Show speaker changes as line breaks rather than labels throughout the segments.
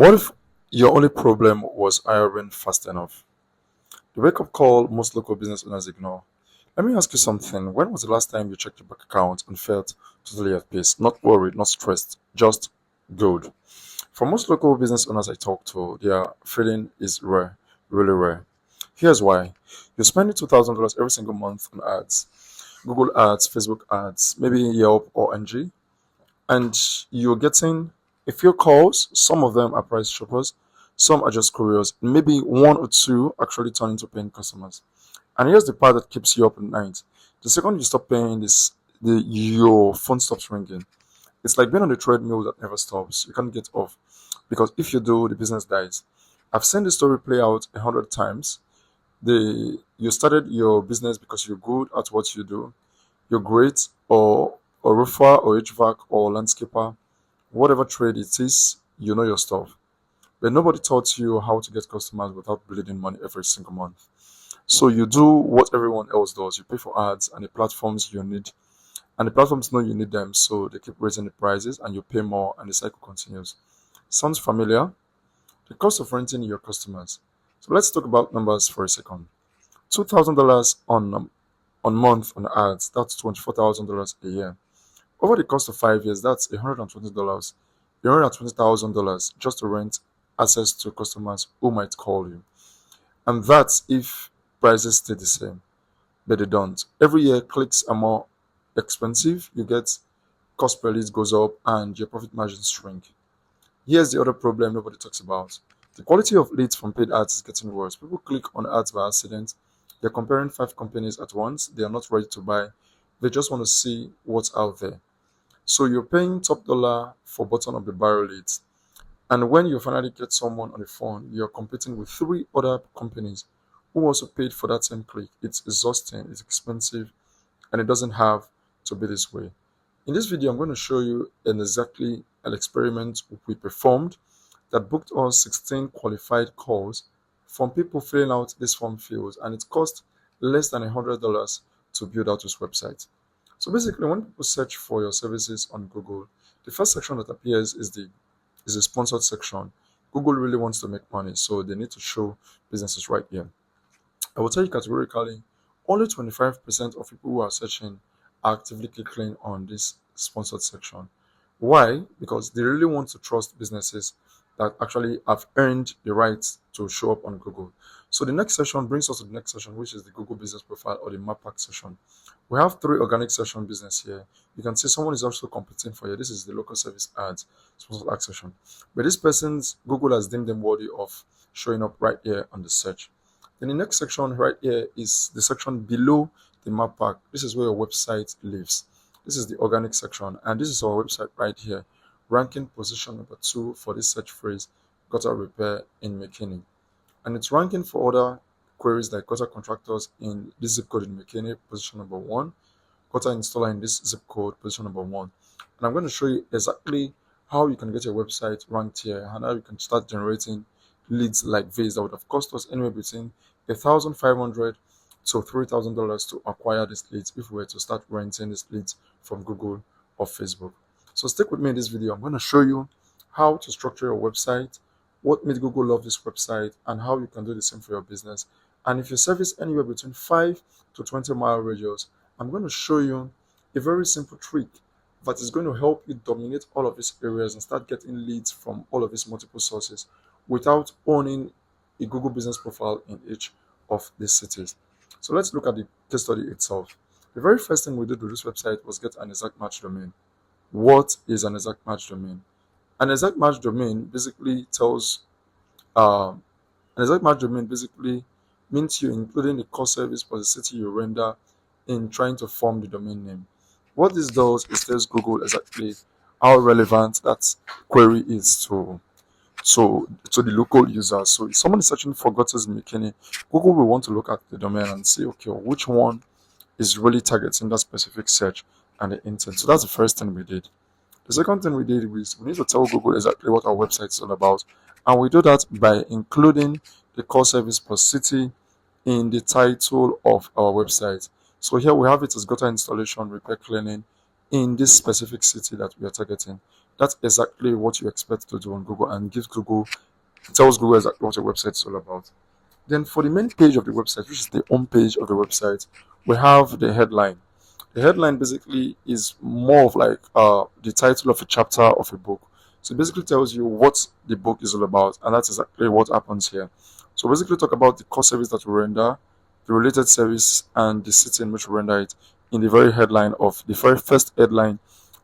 What if your only problem was hiring fast enough? The wake up call most local business owners ignore. Let me ask you something. When was the last time you checked your bank account and felt totally at peace? Not worried, not stressed, just good. For most local business owners I talk to, their feeling is rare, really rare. Here's why. You're spending $2,000 every single month on ads, Google ads, Facebook ads, maybe Yelp or NG, and you're getting a few calls. Some of them are price shoppers, some are just curious. Maybe one or two actually turn into paying customers. And here's the part that keeps you up at night. The second you stop paying this, your phone stops ringing. It's like being on a treadmill that never stops. You can't get off because if you do, the business dies. I've seen this story play out 100 times. You started your business because you're good at what you do. You're great, or roofer, or HVAC, or landscaper, whatever trade it is, you know your stuff. But nobody taught you how to get customers without bleeding money every single month. So you do what everyone else does. You pay for ads and the platforms you need. And the platforms know you need them, so they keep raising the prices and you pay more and the cycle continues. Sounds familiar? The cost of renting your customers. So let's talk about numbers for a second. $2,000 on month on ads, that's $24,000 a year. Over the course of 5 years, that's $120, $120,000 just to rent access to customers who might call you. And that's if prices stay the same, but they don't. Every year, clicks are more expensive, you get cost per lead goes up, and your profit margins shrink. Here's the other problem nobody talks about. The quality of leads from paid ads is getting worse. People click on ads by accident. They're comparing 5 companies at once. They are not ready to buy. They just want to see what's out there. So you're paying top dollar for bottom of the barrel leads. And when you finally get someone on the phone, you're competing with three other companies who also paid for that same click. It's exhausting, it's expensive, and it doesn't have to be this way. In this video, I'm going to show you an experiment we performed that booked us 16 qualified calls from people filling out this form fields, and it cost less than $100 to build out this website. So basically, when people search for your services on Google, the first section that appears is the sponsored section. Google really wants to make money, so they need to show businesses right here. I will tell you categorically, only 25% of people who are searching are actively clicking on this sponsored section. Why? Because they really want to trust businesses that actually have earned the right to show up on Google. So the next session brings us to the next session, which is the Google Business Profile or the Map Pack session. We have three organic session business here. You can see someone is also competing for you. This is the local service ads sponsored ad session. But this person's Google has deemed them worthy of showing up right here on the search. Then the next section right here is the section below the map pack. This is where your website lives. This is the organic section, and this is our website right here, ranking position number 2 for this search phrase, gutter repair in McKinney. And it's ranking for other queries like gutter contractors in this zip code in McKinney, position number 1, gutter installer in this zip code, position number 1. And I'm going to show you exactly how you can get your website ranked here and how you can start generating leads like this that would have cost us anywhere between $1,500 to $3,000 to acquire these leads if we were to start renting these leads from Google or Facebook. So stick with me in this video. I'm going to show you how to structure your website, what made Google love this website, and how you can do the same for your business. And if you service anywhere between 5 to 20-mile radius, I'm going to show you a very simple trick that is going to help you dominate all of these areas and start getting leads from all of these multiple sources without owning a Google business profile in each of these cities. So let's look at the case study itself. The very first thing we did with this website was get an exact match domain. What is an exact match domain? An exact match domain basically means you including the core service for the city you render in trying to form the domain name. What this does is tells Google exactly how relevant that query is to the local user. So if someone is searching for gutters in McKinney, Google will want to look at the domain and see, okay, which one is really targeting that specific search and the intent. So that's the first thing we did. The second thing we did was we need to tell Google exactly what our website is all about. And we do that by including the core service per city in the title of our website. So here we have it as gutter installation, repair, cleaning in this specific city that we are targeting. That's exactly what you expect to do on Google, and gives Google tells Google exactly what your website is all about. Then for the main page of the website, which is the home page of the website, we have the headline. The headline basically is more of like the title of a chapter of a book. So it basically tells you what the book is all about, and that's exactly what happens here. So basically, talk about the core service that we render, the related service, and the city in which we render it in the very headline of the very first headline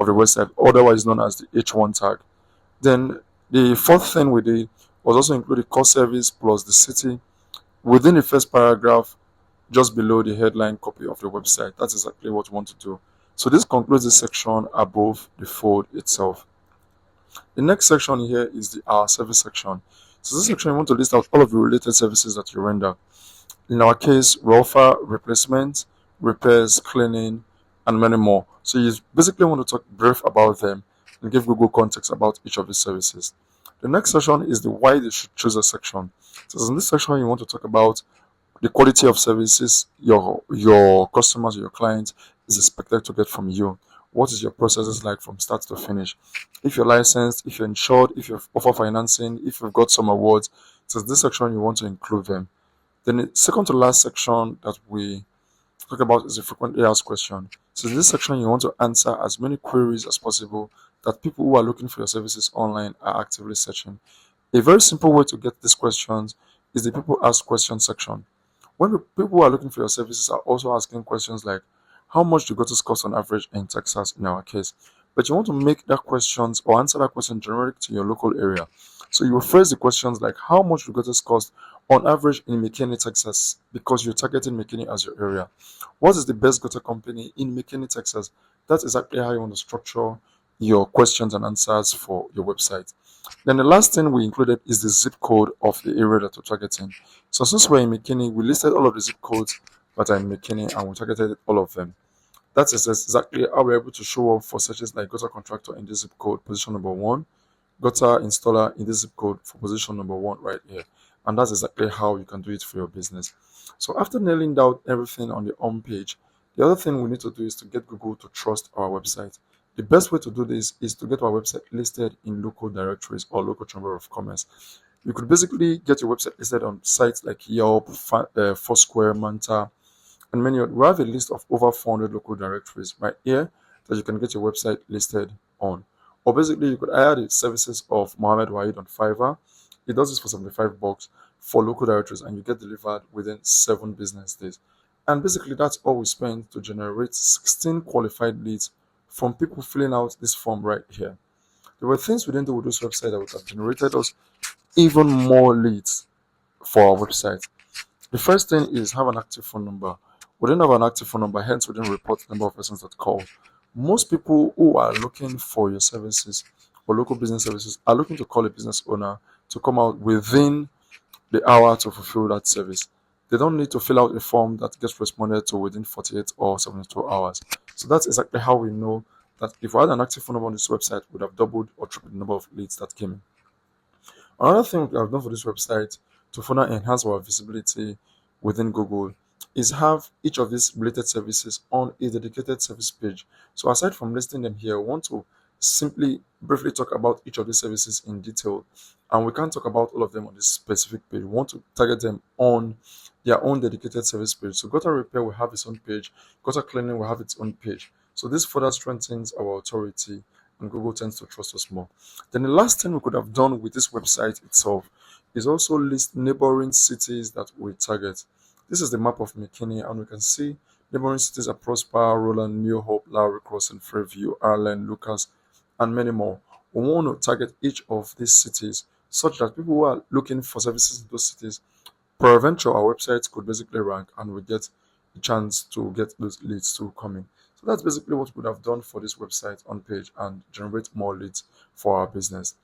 of the website, otherwise known as the H1 tag. Then the fourth thing we did was also include the core service plus the city within the first paragraph just below the headline copy of the website. That's exactly what we want to do. So this concludes this section above the fold itself. The next section here is the our service section. So this section, we want to list out all of the related services that you render. In our case, we offer replacement, repairs, cleaning, and many more. So you basically want to talk brief about them and give Google context about each of these services. The next section is the why they should choose a section. So in this section, you want to talk about the quality of services your customers, your clients is expected to get from you. What is your processes like from start to finish? If you're licensed, if you're insured, if you offer financing, if you've got some awards. So this section you want to include them. Then the second to last section that we talk about is a frequently asked question. So in this section you want to answer as many queries as possible that people who are looking for your services online are actively searching. A very simple way to get these questions is the people ask questions section. When the people who are looking for your services are also asking questions like how much do gutters cost on average in Texas in our case, but you want to make that questions or answer that question generic to your local area. So you will phrase the questions like how much do gutters cost on average in McKinney, Texas, because you're targeting McKinney as your area. What is the best gutter company in McKinney, Texas? That's exactly how you want to structure your questions and answers for your website. Then the last thing we included is the zip code of the area that we're targeting. So since we're in McKinney, we listed all of the zip codes that are in McKinney and we targeted all of them. That is exactly how we're able to show up for searches like gutter contractor in this zip code, position number one, gutter installer in this zip code for position number one right here. And that's exactly how you can do it for your business. So after nailing down everything on the home page, the other thing we need to do is to get Google to trust our website. The best way to do this is to get our website listed in local directories or local chamber of commerce. You could basically get your website listed on sites like Yelp, Foursquare, Manta, and many others. We have a list of over 400 local directories right here that you can get your website listed on. Or basically, you could hire the services of Mohammed Wahid on Fiverr. He does this for 75 bucks for local directories, and you get delivered within 7 business days. And basically, that's all we spend to generate 16 qualified leads from people filling out this form right here. There were things we didn't do with this website that would have generated us even more leads for our website. The first thing is have an active phone number. We didn't have an active phone number, hence we didn't report the number of persons that call. Most people who are looking for your services or local business services are looking to call a business owner to come out within the hour to fulfill that service. They don't need to fill out a form that gets responded to within 48 or 72 hours. So that's exactly how we know that if we had an active phone number on this website, we would have doubled or tripled the number of leads that came in. Another thing we have done for this website to further enhance our visibility within Google is have each of these related services on a dedicated service page. So aside from listing them here, we want to simply briefly talk about each of these services in detail, and we can't talk about all of them on this specific page. We want to target them on their own dedicated service page. So gutter repair will have its own page, gutter cleaning will have its own page. So this further strengthens our authority and Google tends to trust us more. Then the last thing we could have done with this website itself is also list neighboring cities that we target. This is the map of McKinney, and we can see neighboring cities are Prosper, Roland, New Hope, Lowry Crossing, Fairview, Ireland, Lucas, and many more. We want to target each of these cities such that people who are looking for services in those cities, peradventure our website could basically rank and we get a chance to get those leads to coming. So that's basically what we would have done for this website on page and generate more leads for our business.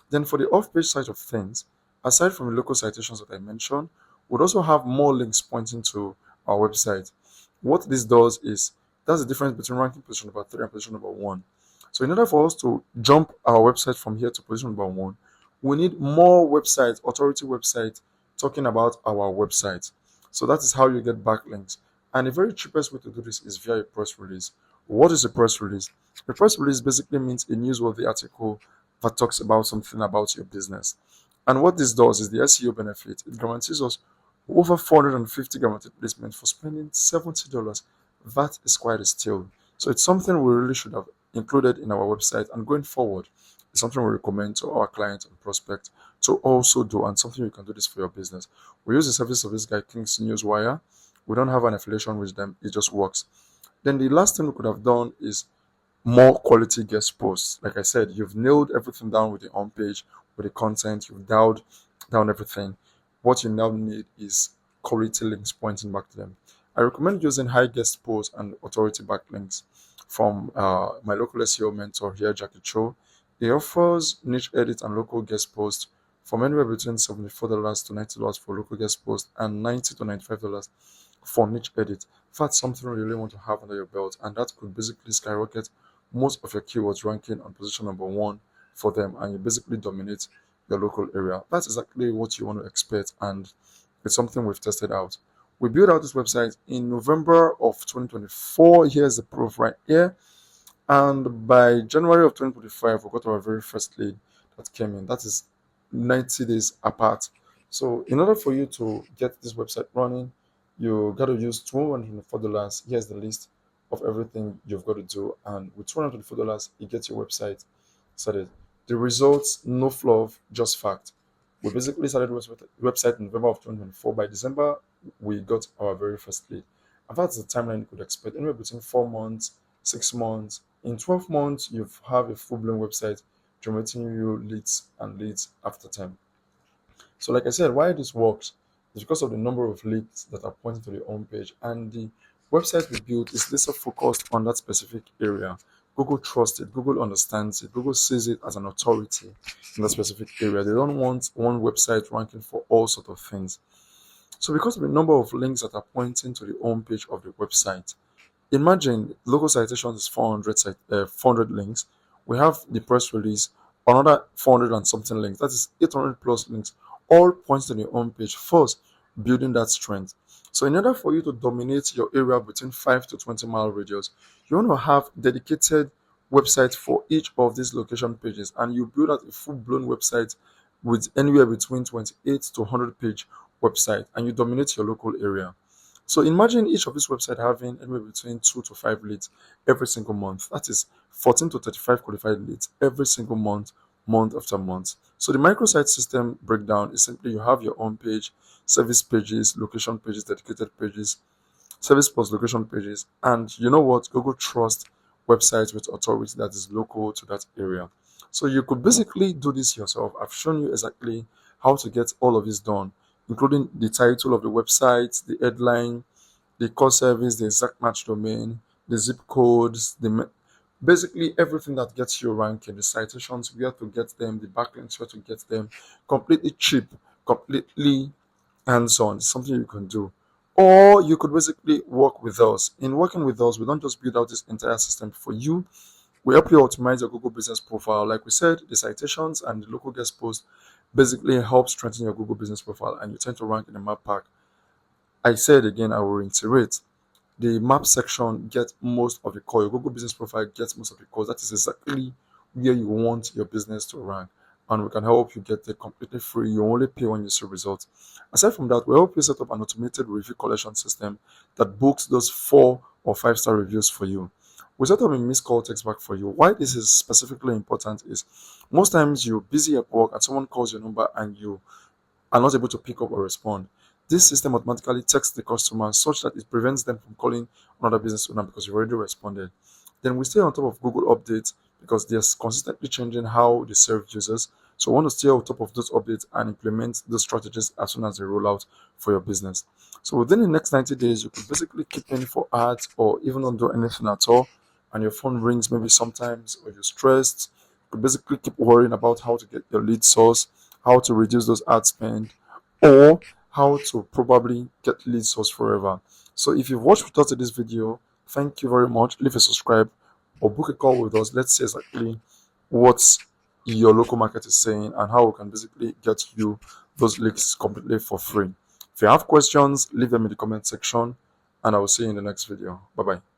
Then for the off-page side of things, aside from the local citations that I mentioned, we'd also have more links pointing to our website. What this does is that's the difference between ranking position number 3 and position number 1. So in order for us to jump our website from here to position number 1, we need more websites, authority websites talking about our website. So that is how you get backlinks. And the very cheapest way to do this is via a press release. What is a press release? A press release basically means a newsworthy article that talks about something about your business. And what this does is the SEO benefit. It guarantees us over 450 guaranteed placements for spending $70. That is quite a steal. So it's something we really should have included in our website. And going forward, it's something we recommend to our clients and prospects to also do, and something you can do this for your business. We use the service of this guy, King's Newswire. We don't have an affiliation with them, it just works. Then the last thing we could have done is more quality guest posts. Like I said, you've nailed everything down with the homepage, with the content, you've dialed down everything. What you now need is quality links pointing back to them. I recommend using high guest posts and authority backlinks from my local SEO mentor here, Jackie Cho. He offers niche edit and local guest posts from anywhere between $74 to $90 for local guest posts and $90 to $95 for niche edit. That's something you really want to have under your belt, and that could basically skyrocket most of your keywords ranking on position number one for them, and you basically dominate your local area. That's exactly what you want to expect, and it's something we've tested out. We built out this website in November of 2024. Here's the proof right here. And by January of 2025, we got our very first lead that came in. That is 90 days apart. So in order for you to get this website running, you got to use $224. Here's the list of everything you've got to do. And with $224, you get your website started. The results, no fluff, just fact. We basically started the website in November of 2024. By December, we got our very first lead. And that's the timeline you could expect, anywhere between 4 months, 6 months. In 12 months, you have a full-blown website generating you leads and leads after time. So like I said, why this works is because of the number of leads that are pointing to the home page, and the website we built is laser focused on that specific area. Google trusts it, Google understands it, Google sees it as an authority in that specific area. They don't want one website ranking for all sort of things. So because of the number of links that are pointing to the home page of the website, imagine local citations is 400 links. We have the press release, another 400 and something links. That is 800 plus links, all points to the home page. First, building that strength. So in order for you to dominate your area between 5 to 20-mile radius, you want to have dedicated website for each of these location pages, and you build out a full-blown website with anywhere between 28 to 100 page website, and you dominate your local area. So imagine each of these websites having anywhere between 2 to 5 leads every single month. That is 14 to 35 qualified leads every single month, month after month. So the microsite system breakdown is simply you have your own page, service pages, location pages, dedicated pages, service plus location pages, and you know what? Google trusts websites with authority that is local to that area. So you could basically do this yourself. I've shown you exactly how to get all of this done, including the title of the website, the headline, the core service, the exact match domain, the zip codes, basically everything that gets you ranking, the citations, where to get them, the backlinks, where to get them, completely cheap, completely hands-on. It's something you can do. Or you could basically work with us. In working with us, we don't just build out this entire system for you. We help you optimize your Google business profile. Like we said, the citations and the local guest post basically help strengthen your Google business profile, and you tend to rank in the map pack. I said again, I will reiterate, the map section gets most of the call. Your Google business profile gets most of the calls. That is exactly where you want your business to rank, and we can help you get it completely free. You only pay when you see results. Aside from that, we help you set up an automated review collection system that books those 4 or 5-star reviews for you. We set up a missed call text back for you. Why this is specifically important is most times you're busy at work and someone calls your number and you are not able to pick up or respond. This system automatically texts the customer such that it prevents them from calling another business owner because you've already responded. Then we stay on top of Google updates because they're consistently changing how they serve users. So we want to stay on top of those updates and implement those strategies as soon as they roll out for your business. So within the next 90 days, you could basically keep in for ads or even not do anything at all, and your phone rings maybe sometimes, or you're stressed. You could basically keep worrying about how to get your lead source, how to reduce those ad spend, or how to probably get lead source forever. So if you've watched with us to this video, thank you very much. Leave a subscribe or book a call with us. Let's see exactly what your local market is saying and how we can basically get you those leads completely for free. If you have questions, leave them in the comment section, and I will see you in the next video. Bye bye.